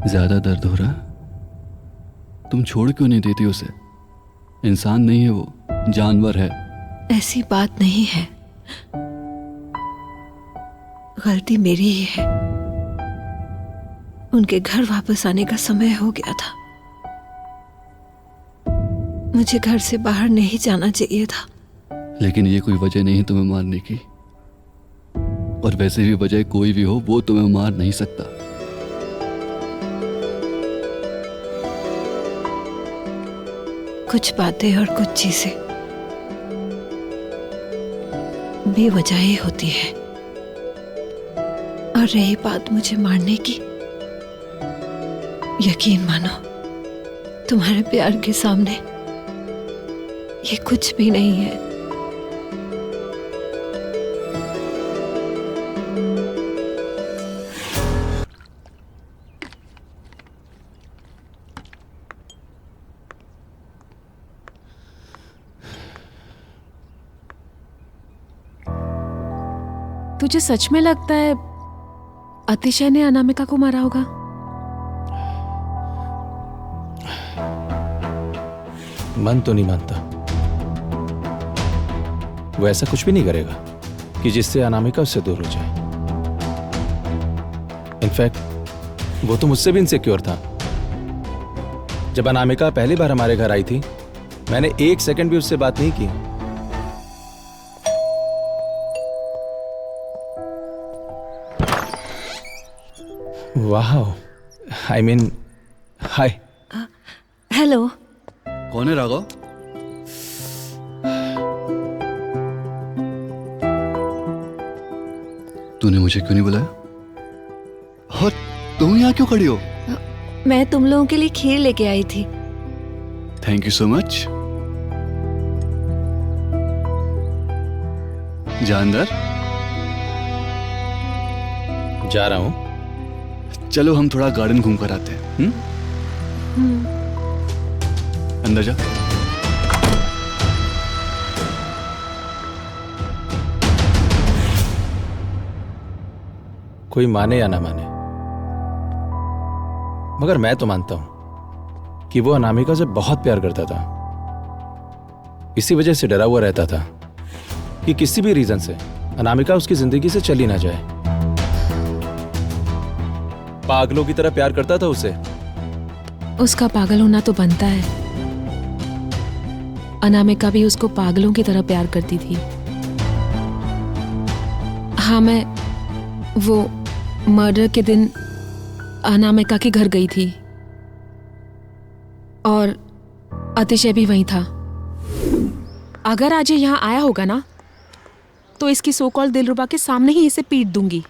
ज्यादा दर्द हो रहा? तुम छोड़ क्यों नहीं देती उसे? इंसान नहीं है वो, जानवर है। ऐसी बात नहीं है, गलती मेरी ही है। उनके घर वापस आने का समय हो गया था। मुझे घर से बाहर नहीं जाना चाहिए था। लेकिन ये कोई वजह नहीं तुम्हें मारने की। और वैसे भी वजह कोई भी हो, वो तुम्हें मार नहीं सकता। कुछ बातें और कुछ चीजें बेवजह ही होती है। और रही बात मुझे मारने की, यकीन मानो तुम्हारे प्यार के सामने ये कुछ भी नहीं है। तुझे सच में लगता है अतिशय ने अनामिका को मारा होगा? मन तो नहीं मानता। वो ऐसा कुछ भी नहीं करेगा कि जिससे अनामिका उससे दूर हो जाए। इनफैक्ट वो तो मुझसे भी इनसिक्योर था। जब अनामिका पहली बार हमारे घर आई थी, मैंने 1 सेकंड भी उससे बात नहीं की। वाह, आई मीन हाय। हेलो। कौन है राघव? तूने मुझे क्यों नहीं बुलाया? और तुम यहाँ क्यों खड़ी हो? मैं तुम लोगों के लिए खीर लेके आई थी। Thank you so much. जा अंदर। जा रहा हूं। चलो हम थोड़ा गार्डन घूम कर आते हैं। अंदर जा। कोई माने या ना माने, मगर मैं तो मानता हूं कि वो अनामिका से बहुत प्यार करता था। इसी वजह से डरा हुआ रहता था कि किसी भी रीजन से अनामिका उसकी जिंदगी से चली ना जाए। पागलों की तरह प्यार करता था उसे। उसका पागल होना तो बनता है। अनामिका भी उसको पागलों की तरह प्यार करती थी। हाँ, मैं वो मर्डर के दिन अनामिका के घर गई थी और अतिशय भी वहीं था। अगर आज ये यहाँ आया होगा ना, तो इसकी सो कॉल दिलरुबा के सामने ही इसे पीट दूंगी।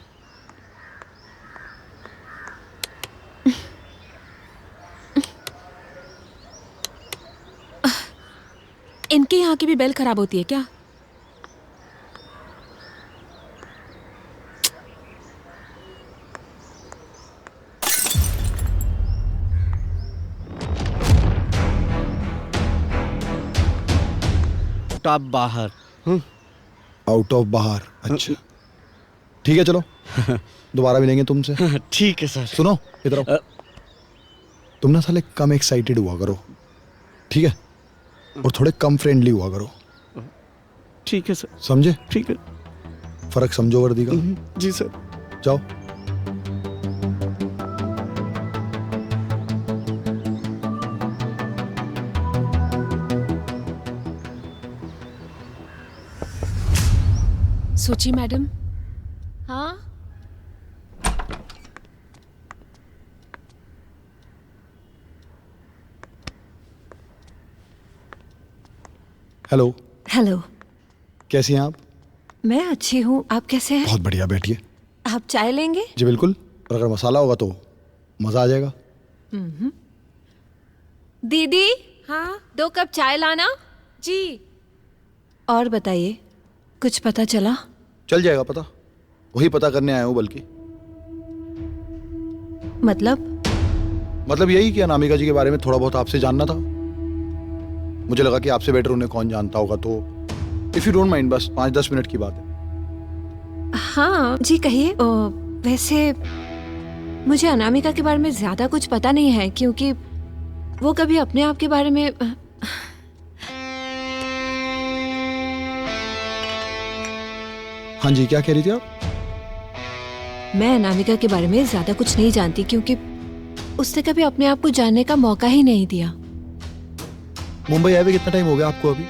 इनके यहाँ की भी बेल खराब होती है क्या? टॉप बाहर। आउट ऑफ बाहर। अच्छा ठीक है, चलो दोबारा मिलेंगे तुमसे। ठीक है सर। सुनो इधर आओ। तुम ना साले कम एक्साइटेड हुआ करो, ठीक है? और थोड़े कम फ्रेंडली हुआ करो। ठीक है सर। समझे? ठीक है। फर्क समझो वर्दी का। जी सर। जाओ। सोची मैडम। हाँ, हेलो। हेलो। कैसी हैं आप? मैं अच्छी हूँ, आप कैसे हैं? बहुत बढ़िया, बैठिए। आप चाय लेंगे? जी बिल्कुल, और अगर मसाला होगा तो मजा आ जाएगा। दीदी, हाँ 2 कप चाय लाना। जी। और बताइए, कुछ पता चला? चल जाएगा पता, वही पता करने आया हूँ। बल्कि मतलब यही कि अनामिका जी के बारे में थोड़ा बहुत आपसे जानना था। मुझे लगा कि आपसे बेटर उन्हें कौन जानता होगा, तो इफ यू डोंट माइंड, बस 5-10 मिनट की बात है। हाँ जी, कहिए। वैसे मुझे अनामिका के बारे में ज्यादा कुछ पता नहीं है क्योंकि वो कभी अपने आप के बारे में हाँ जी, क्या कह रही थी आप? मैं अनामिका के बारे में ज्यादा कुछ नहीं जानती क्योंकि उसने कभी अपने आप को जानने का मौका ही नहीं दिया। मुंबई आए हुए कितना टाइम हो गया आपको अभी?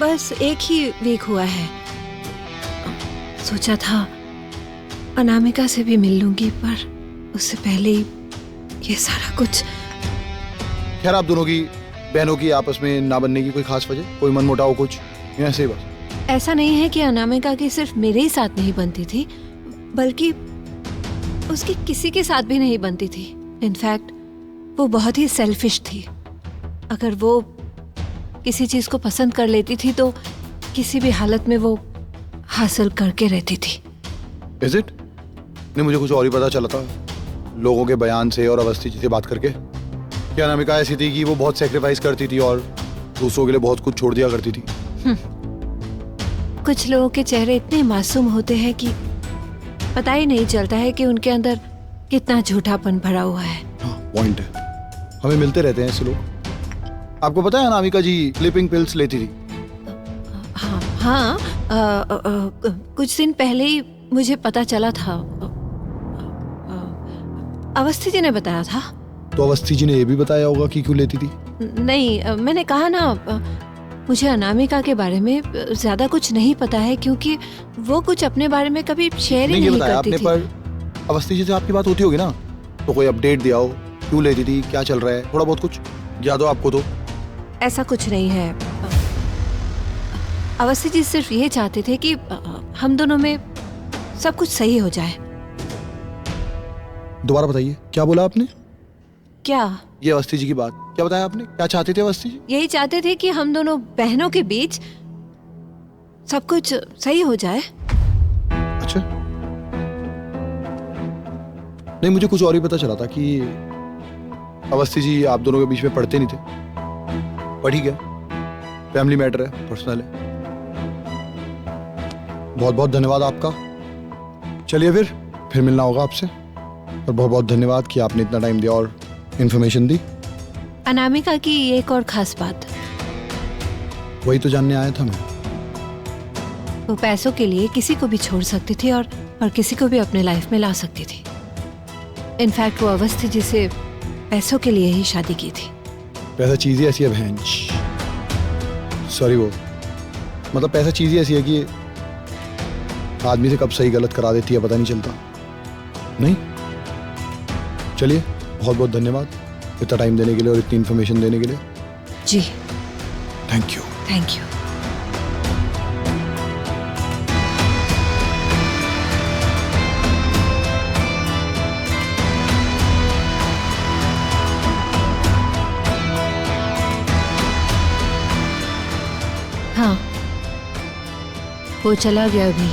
बस एक ही वीक हुआ है। सोचा था अनामिका से भी मिल लूंगी पर उससे पहले ही ये सारा कुछ। खैर, आप दोनों की बहनों की आपस में ना बनने की कोई खास वजह, कोई मनमुटाव कुछ, या ऐसे ही बस? ऐसा नहीं है कि अनामिका की सिर्फ मेरे ही साथ नहीं बनती थी, बल्कि उसकी किसी के साथ भी नहीं बनती थी। इनफैक्ट वो बहुत ही सेल्फिश थी। अगर वो किसी चीज को पसंद कर लेती थी तो किसी भी हालत में वो हासिल करके रहती थी। Is it? नहीं, मुझे कुछ और ही पता चला था लोगों के बयान से और अवस्थी जी से बात करके कि अनामिका ऐसी थी कि वो बहुत सेक्रीफाइस करती थी और दूसरों के लिए बहुत कुछ छोड़ दिया करती थी। कुछ लोगों के चेहरे इतने मासूम होते हैं कि पता ही नहीं चलता है कि उनके अंदर कितना झूठापन भरा हुआ है। हाँ, पॉइंट है। हमें मिलते रहते हैं ऐसे लोग। आपको पता है अनामिका जी स्लीपिंग पिल्स लेती थी? हाँ, कुछ दिन पहले ही मुझे पता चला था। अवस्थी जी ने बताया था। तो अवस्थी जी ने ये भी बताया होगा कि क्यों लेती थी? नहीं, मैंने कहा ना मुझे अनामिका के बारे में ज्यादा कुछ नहीं पता है क्योंकि वो कुछ अपने बारे में कभी शेयर ही नहीं नहीं बताया करती आपने, थी। पर अवस्थी जी से आपकी बात होती होगी ना, तो कोई अपडेट दिया हो, क्यों लेती थी, क्या चल रहा है, थोड़ा बहुत कुछ याद हो आपको तो? ऐसा कुछ नहीं है। अवस्थी जी सिर्फ ये चाहते थे कि हम दोनों में सब कुछ सही हो जाए। दोबारा बताइए, क्या बोला आपने? क्या? ये अवस्थी जी की बात क्या बताया आपने? क्या चाहते थे अवस्थी जी? यही चाहते थे कि हम दोनों बहनों के बीच सब कुछ सही हो जाए। अच्छा, नहीं, मुझे कुछ और ही पता चला था कि अवस्थी जी आप दोनों के बीच में पढ़ते नहीं थे। पर ठीक है, फैमिली मैटर है, पर्सनल है। बहुत बहुत धन्यवाद आपका। चलिए फिर मिलना होगा आपसे, और बहुत बहुत धन्यवाद कि आपने इतना टाइम दिया और इन्फॉर्मेशन दी। अनामिका की एक और खास बात, वही तो जानने आया था मैं। वो पैसों के लिए किसी को भी छोड़ सकती थी और किसी को भी अपने लाइफ में ला सकती थी। इनफैक्ट वो अवस्थी जी से पैसों के लिए ही शादी की थी। पैसा चीज ही ऐसी है बहन, सॉरी, वो मतलब पैसा चीज ही ऐसी है कि आदमी से कब सही गलत करा देती है पता नहीं चलता। नहीं, चलिए, बहुत बहुत धन्यवाद इतना टाइम देने के लिए और इतनी इन्फॉर्मेशन देने के लिए। जी, थैंक यू। Thank you. हाँ, वो चला गया अभी।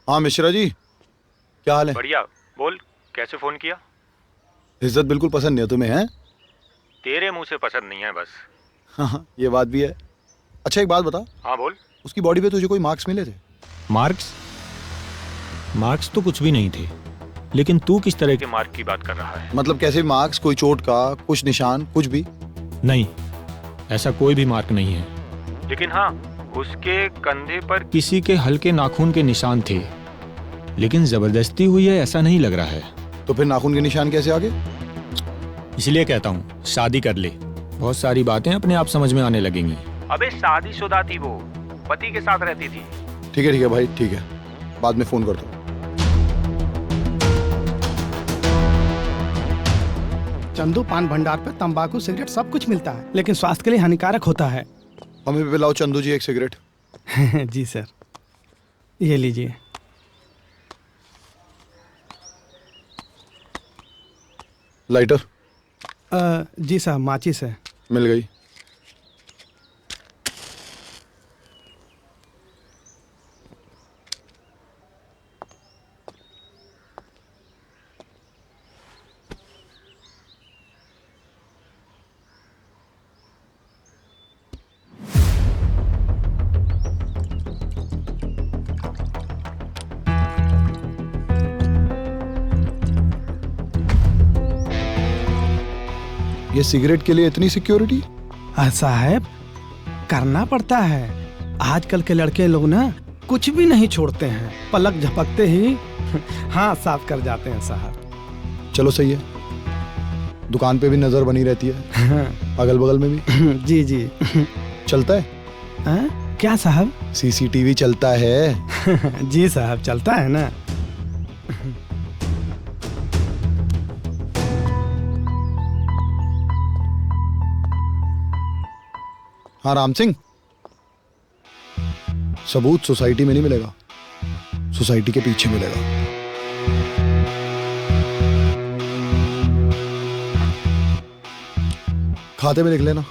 हाँ मिश्रा जी, क्या हाल है? बढ़िया। बोल, कैसे फोन किया? इज्जत बिल्कुल पसंद नहीं है तुम्हें, हैं? तेरे मुंह से पसंद नहीं है बस। हाँ, ये बात भी है। अच्छा, एक बात बता, हाँ बोल। उसकी बॉडी पे तुझे कोई मार्क्स मिले थे? मार्क्स तो कुछ भी नहीं थे, लेकिन तू किस तरह के मार्क की बात कर रहा है? मतलब कैसे मार्क्स? कोई चोट का, कुछ निशान, कुछ भी? नहीं, ऐसा कोई भी मार्क नहीं है। लेकिन हाँ, उसके कंधे पर किसी के हल्के नाखून के निशान थे, लेकिन जबरदस्ती हुई है ऐसा नहीं लग रहा है। तो फिर नाखून के निशान कैसे आ गए? इसलिए कहता हूँ शादी कर ले, बहुत सारी बातें अपने आप समझ में आने लगेंगी। अबे शादीशुदा थी वो, पति के साथ रहती थी। ठीक है भाई, ठीक है, बाद में फोन करता हूँ। चंदू, पान भंडार पे तंबाकू, सिगरेट सब कुछ मिलता है, लेकिन स्वास्थ्य के लिए हानिकारक होता है। हमें भी पिलाओ चंदू जी एक सिगरेट। जी सर। ये लीजिए। लाइटर जी साहब, माचिस है। मिल गई। ये सिगरेट के लिए इतनी सिक्योरिटी? साहब, करना पड़ता है। आजकल के लड़के लोग ना कुछ भी नहीं छोड़ते हैं, पलक झपकते ही हाथ साफ कर जाते हैं साहब। चलो सही है, दुकान पे भी नजर बनी रहती है, अगल बगल में भी। जी जी। चलता है? क्या साहब? सीसीटीवी चलता है? जी साहब, चलता है ना। हाँ राम सिंह, सबूत सोसाइटी में नहीं मिलेगा, सोसाइटी के पीछे मिलेगा। खाते में लिख लेना।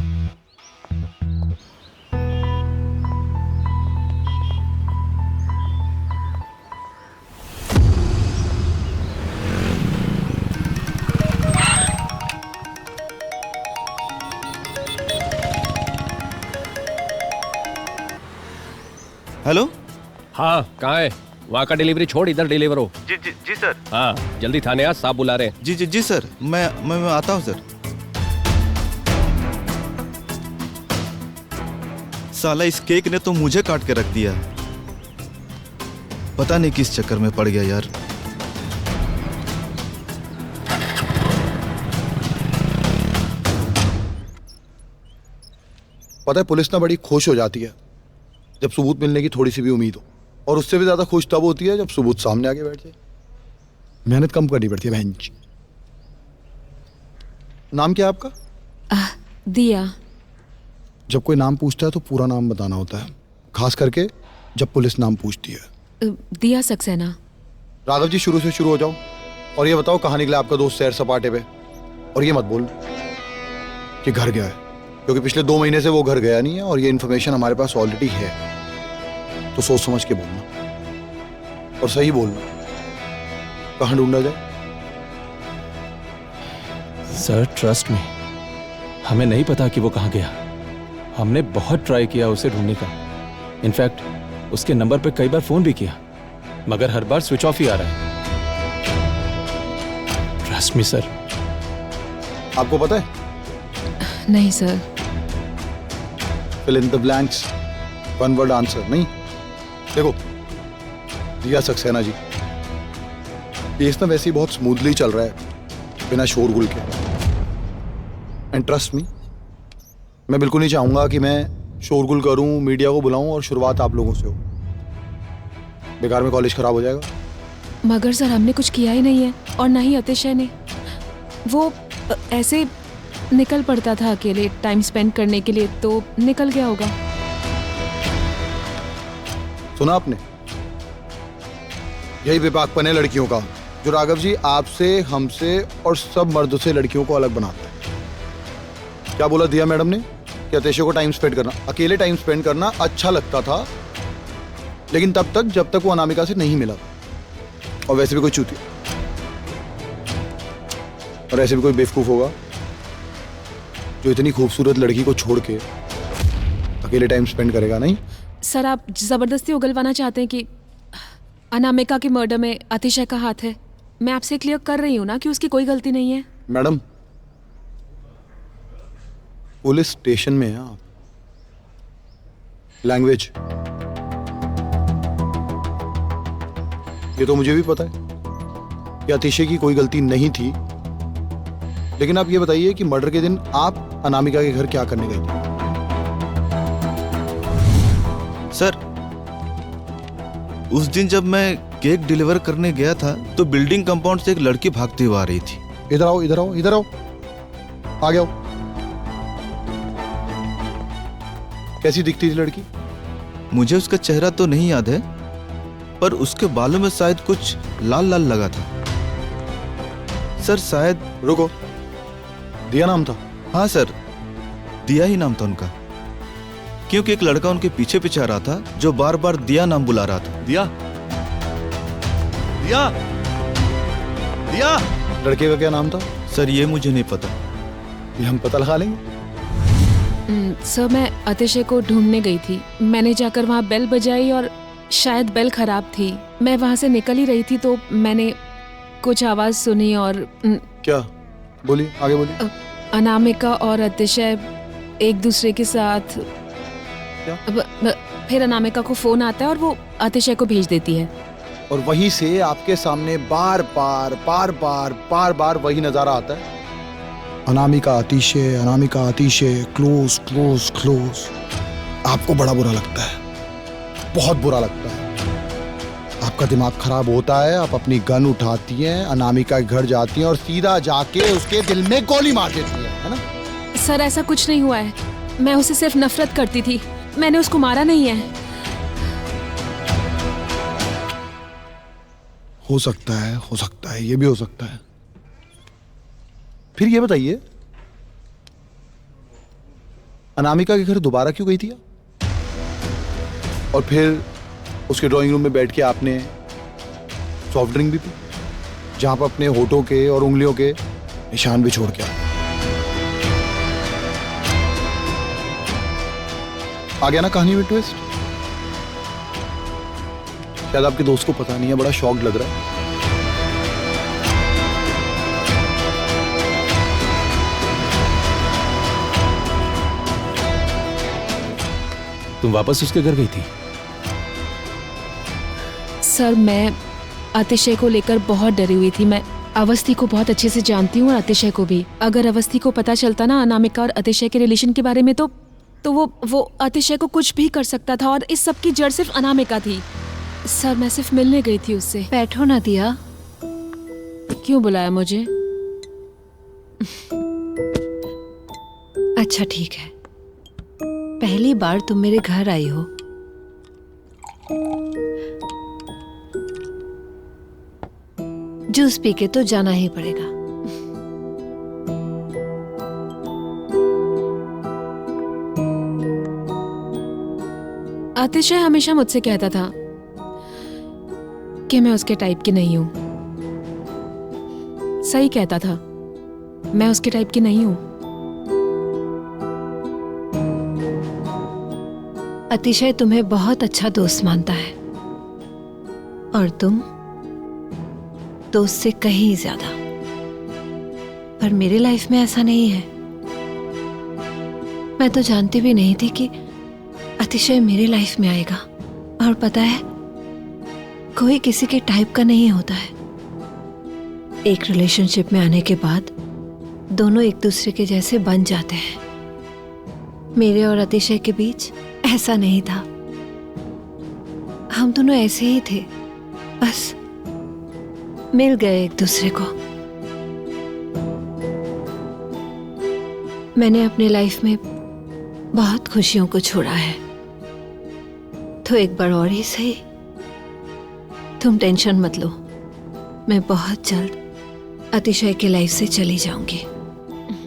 हेलो। हाँ, कहाँ है? वहाँ का डिलीवरी छोड़, इधर डिलीवर हो। जी जी जी सर। हाँ, जल्दी थाने आ, साहब बुला रहे हैं। जी जी जी सर, मैं आता हूँ सर। साला इस केक ने तो मुझे काट के रख दिया, पता नहीं किस चक्कर में पड़ गया यार। पता है, पुलिस ना बड़ी खुश हो जाती है जब सबूत मिलने की थोड़ी सी भी उम्मीद हो, और उससे भी ज्यादा खुश तब होती है जब सबूत सामने आके बैठ जाए। मेहनत कम करनी पड़ती है बहन जी। नाम क्या है आपका? दिया। जब कोई नाम पूछता है तो पूरा नाम बताना होता है, खास करके जब पुलिस नाम पूछती है। दिया सक्सेना। राघव जी, शुरू से शुरू हो जाओ और ये बताओ कहाँ निकला आपका दोस्त सैर सपाटे पे, और ये मत बोल कि घर गया है, क्योंकि पिछले 2 महीने से वो घर गया नहीं है और ये इन्फॉर्मेशन हमारे पास ऑलरेडी है। तो सोच समझ के बोलना और सही बोलना। कहाँ ढूंढा जाए? सर ट्रस्ट मी, हमें नहीं पता कि वो कहाँ गया। हमने बहुत ट्राई किया उसे ढूंढने का, इनफैक्ट उसके नंबर पे कई बार फोन भी किया, मगर हर बार स्विच ऑफ ही आ रहा है। Trust me sir. आपको पता है? नहीं sir. Fill in the blanks, one word answer नहीं। देखो दिया सक्सेना जी, केस ना वैसे ही बहुत स्मूथली चल रहा है बिना शोरगुल के। एंड ट्रस्ट मी, मैं बिल्कुल नहीं चाहूंगा कि मैं शोरगुल करूं, मीडिया को बुलाऊं और शुरुआत आप लोगों से हो। बेकार में कॉलेज खराब हो जाएगा। मगर सर हमने कुछ किया ही नहीं है, और ना ही अतिशय ने। वो ऐसे निकल पड़ता था अकेले टाइम स्पेंड करने के लिए, तो निकल गया होगा। सुना आपने? यही विपाकपन है लड़कियों का, जो राघव जी आपसे, हमसे और सब मर्दों से लड़कियों को अलग बनाता है। क्या बोला दिया मैडम ने कि अतेशे को टाइम स्पेंड करना, अकेले टाइम स्पेंड करना अच्छा लगता था, लेकिन तब तक जब तक वो अनामिका से नहीं मिला। और वैसे भी कोई चूतिया और ऐसे भी कोई बेवकूफ होगा जो इतनी खूबसूरत लड़की को छोड़ के अकेले टाइम स्पेंड करेगा। नहीं सर, आप जबरदस्ती उगलवाना चाहते हैं कि अनामिका के मर्डर में अतिशय का हाथ है। मैं आपसे क्लियर कर रही हूँ ना कि उसकी कोई गलती नहीं है। मैडम, पुलिस स्टेशन में है आप। लैंग्वेज, ये तो मुझे भी पता है कि अतिशय की कोई गलती नहीं थी, लेकिन आप ये बताइए कि मर्डर के दिन आप अनामिका के घर क्या करने गए थे? सर, उस दिन जब मैं केक डिलीवर करने गया था तो बिल्डिंग कंपाउंड से एक लड़की भागती हुई आ रही थी। इधर आओ, इधर आओ, इधर आओ, आगे आओ। कैसी दिखती थी लड़की? मुझे उसका चेहरा तो नहीं याद है, पर उसके बालों में शायद कुछ लाल लाल लगा था। सर शायद। रुको, दिया नाम था? हाँ सर, दिया ही नाम था उनका, क्योंकि एक लड़का उनके पीछे पीछे आ रहा था जो बार बार दिया नाम बुला रहा था। दिया, दिया, दिया। लड़के का क्या नाम था? सर ये मुझे नहीं पता। ये हम पता लगा लेंगे। सर मैं अतिशय को ढूंढने गई थी। मैंने जाकर वहाँ बेल बजाई और शायद बेल खराब थी। मैं वहाँ से निकल ही रही थी तो मैंने कुछ आवाज सुनी और क्या? बोलिए, आगे बोलिए। अनामिका और अतिशय एक दूसरे के साथ। फिर अनामिका को फोन आता है और वो अतिशय को भेज देती है। और वहीं से आपके सामने बार बार वही नजारा आता है। अनामिका अतिशय, क्लोज क्लोज क्लोज। आपको बड़ा बुरा लगता है, बहुत बुरा लगता है। आपका दिमाग खराब होता है, आप अपनी गन उठाती हैं, अनामिका के घर जाती हैं और सीधा जाके उसके दिल में गोली मार देती है ना? सर ऐसा कुछ नहीं हुआ है। मैं उसे सिर्फ नफरत करती थी, मैंने उसको मारा नहीं है। हो सकता है, ये भी हो सकता है। फिर ये बताइए, अनामिका के घर दोबारा क्यों गई थी आप? और फिर उसके ड्राइंग रूम में बैठ के आपने सॉफ्ट ड्रिंक भी पी, जहां पर अपने होठों के और उंगलियों के निशान भी छोड़ के आए। आ गया ना कहानी में ट्विस्ट? शायद आपके दोस्त को पता नहीं है, बड़ा शॉक लग रहा है। तुम वापस उसके घर गई थी? सर मैं अतिशय को लेकर बहुत डरी हुई थी। मैं अवस्थी को बहुत अच्छे से जानती हूँ और अतिशय को भी। अगर अवस्थी को पता चलता ना अनामिका और अतिशय के रिलेशन के बारे में तो वो अतिशय को कुछ भी कर सकता था और इस सब की जड़ सिर्फ अनामिका थी। सर मैं सिर्फ मिलने गई थी उससे। बैठो ना दिया। क्यों बुलाया मुझे? अच्छा ठीक है, पहली बार तुम मेरे घर आई हो। जूस पी के तो जाना ही पड़ेगा। अतिशय हमेशा मुझसे कहता था कि मैं उसके टाइप की नहीं हूं। सही कहता था, मैं उसके टाइप की नहीं हूं। अतिशय तुम्हें बहुत अच्छा दोस्त मानता है और तुम दोस्त से कहीं ज्यादा। पर मेरी लाइफ में ऐसा नहीं है। मैं तो जानती भी नहीं थी कि अतिशय मेरी लाइफ में आएगा। और पता है, कोई किसी के टाइप का नहीं होता है। एक रिलेशनशिप में आने के बाद दोनों एक दूसरे के जैसे बन जाते हैं। मेरे और अतिशय के बीच ऐसा नहीं था। हम दोनों ऐसे ही थे, बस मिल गए एक दूसरे को। मैंने अपनी लाइफ में बहुत खुशियों को छोड़ा है, तो एक बार और ही सही। तुम टेंशन मत लो, मैं बहुत जल्द अतिशय की लाइफ से चली जाऊंगी।